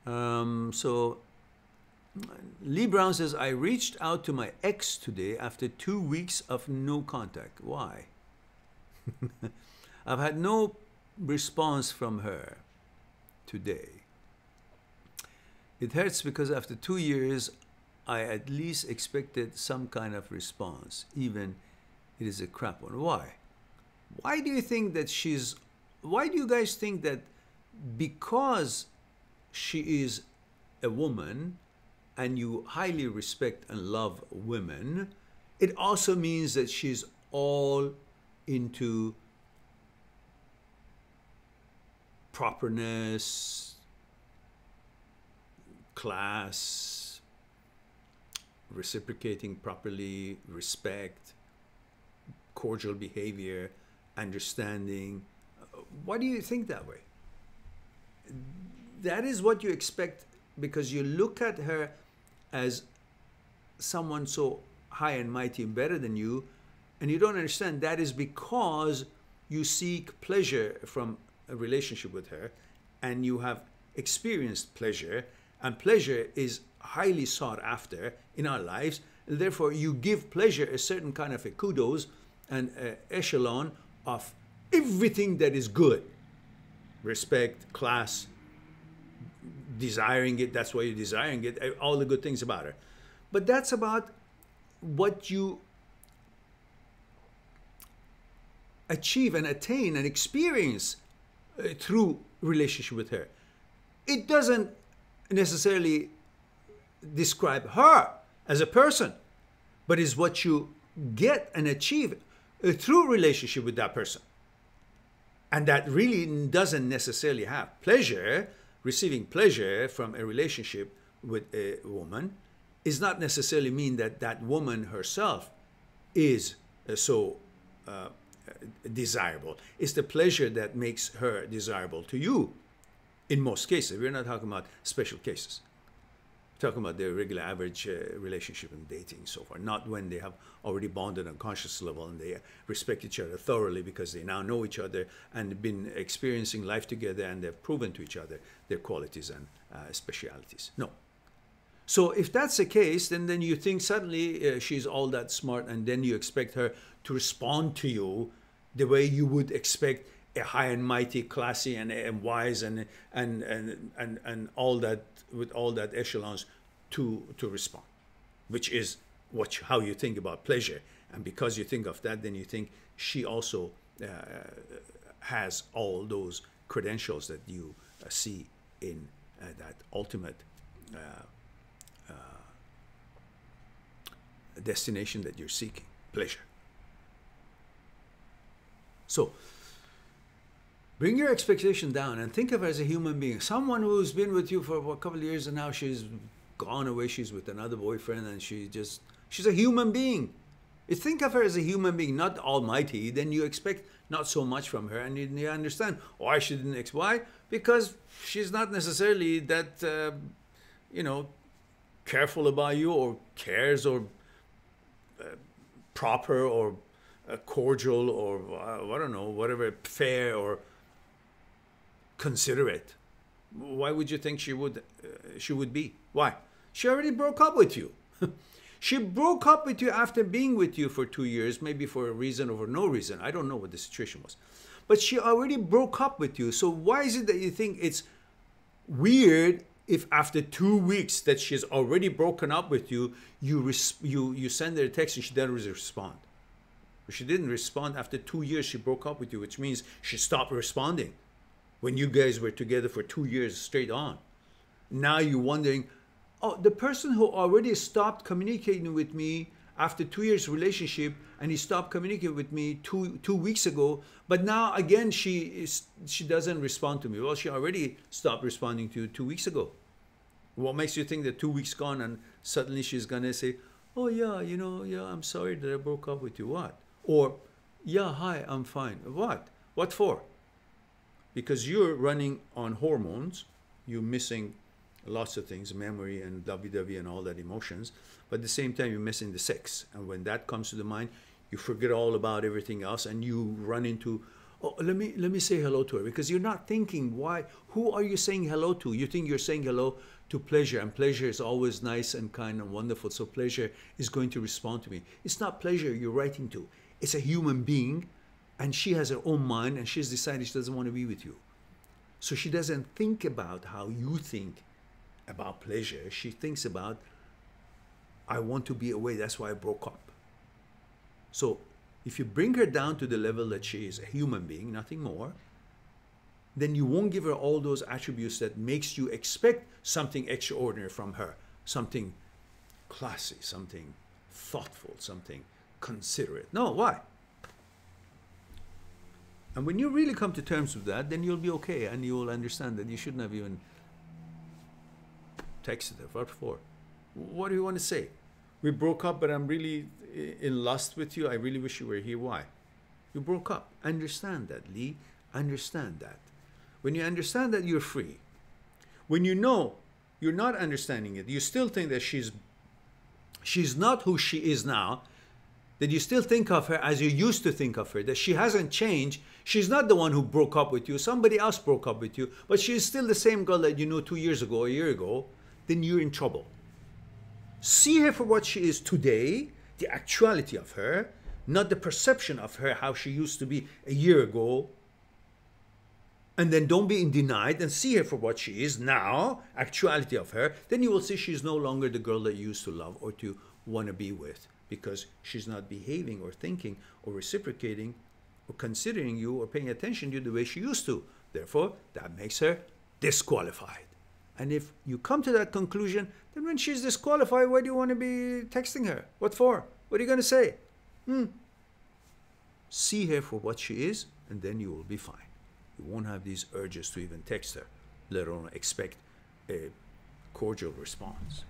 So Lee Brown says, I reached out to my ex today after 2 weeks of no contact. Why? I've had no response from her today. It hurts because after 2 years, I at least expected some kind of response, even it is a crap one. Why? Why do you think that why do you guys think that because she is a woman and you highly respect and love women, it also means that she's all into properness, class, reciprocating properly, respect, cordial behavior, understanding? Why do you think that way? That is what you expect because you look at her as someone so high and mighty and better than you, and you don't understand that is because you seek pleasure from a relationship with her, and you have experienced pleasure, and pleasure is highly sought after in our lives, and therefore you give pleasure a certain kind of a kudos and echelon of everything that is good. Respect, class, desiring it, that's why you're desiring it, all the good things about her. But that's about what you achieve and attain and experience through relationship with her. It doesn't necessarily describe her as a person, but is what you get and achieve through relationship with that person. And that really doesn't necessarily have pleasure. Receiving pleasure from a relationship with a woman does not necessarily mean that that woman herself is so desirable. It's the pleasure that makes her desirable to you in most cases. We're not talking about special cases. We're talking about the regular average relationship and dating and so far, not when they have already bonded on conscious level and they respect each other thoroughly because they now know each other and been experiencing life together and they've proven to each other their qualities and specialities. No. So if that's the case, then you think suddenly she's all that smart, and then you expect her to respond to you the way you would expect a high and mighty, classy and wise and all that, with all that echelons to respond, which is how you think about pleasure. And because you think of that, then you think she also has all those credentials that you see in that ultimate destination that you're seeking, pleasure. So bring your expectation down and think of her as a human being, someone who's been with you for a couple of years and now she's gone away, she's with another boyfriend, and she's a human being. You think of her as a human being, not almighty, then you expect not so much from her, and you understand why she didn't X. Why? Because she's not necessarily that, careful about you or cares or proper or cordial or, I don't know, whatever, fair or considerate. Why would you think she would be? Why? She already broke up with you. She broke up with you after being with you for 2 years, maybe for a reason or for no reason. I don't know what the situation was. But she already broke up with you. So why is it that you think it's weird if after 2 weeks that she's already broken up with you, you send her a text and she doesn't respond? She didn't respond after 2 years she broke up with you, which means she stopped responding when you guys were together for 2 years straight on. Now you're wondering, oh, the person who already stopped communicating with me after 2 years relationship, and he stopped communicating with me two weeks ago, but now again she doesn't respond to me. Well, she already stopped responding to you 2 weeks ago. What makes you think that 2 weeks gone and suddenly she's gonna say, oh yeah, I'm sorry that I broke up with you. What? Or, yeah, hi, I'm fine. What? What for? Because you're running on hormones, you're missing lots of things, memory and WW and all that emotions, but at the same time you're missing the sex. And when that comes to the mind, you forget all about everything else and you run into Oh, let me say hello to her, because you're not thinking, why, who are you saying hello to? You think you're saying hello to pleasure, and pleasure is always nice and kind and wonderful, so pleasure is going to respond to me. It's not pleasure you're writing to. It's a human being, and she has her own mind, and she's decided she doesn't want to be with you. So she doesn't think about how you think about pleasure. She thinks about, I want to be away, that's why I broke up. So if you bring her down to the level that she is a human being, nothing more, then you won't give her all those attributes that makes you expect something extraordinary from her, something classy, something thoughtful, something considerate. No, why? And when you really come to terms with that, then you'll be okay, and you will understand that you shouldn't have even texted her. What for? What do you want to say? We broke up, but I'm really in lust with you. I really wish you were here. Why? You broke up. Understand that, Lee. Understand that. When you understand that, you're free. When you know you're not understanding it, you still think that she's not who she is now, that you still think of her as you used to think of her, that she hasn't changed. She's not the one who broke up with you. Somebody else broke up with you, but she's still the same girl that you knew 2 years ago, a year ago. Then you're in trouble. See her for what she is today, the actuality of her, not the perception of her, how she used to be a year ago. And then don't be in denied, and see her for what she is now, actuality of her. Then you will see she's no longer the girl that you used to love or to want to be with, because she's not behaving or thinking or reciprocating or considering you or paying attention to you the way she used to. Therefore, that makes her disqualified. And if you come to that conclusion, then when she's disqualified, why do you want to be texting her? What for? What are you going to say? See her for what she is, and then you will be fine. You won't have these urges to even text her, let alone expect a cordial response.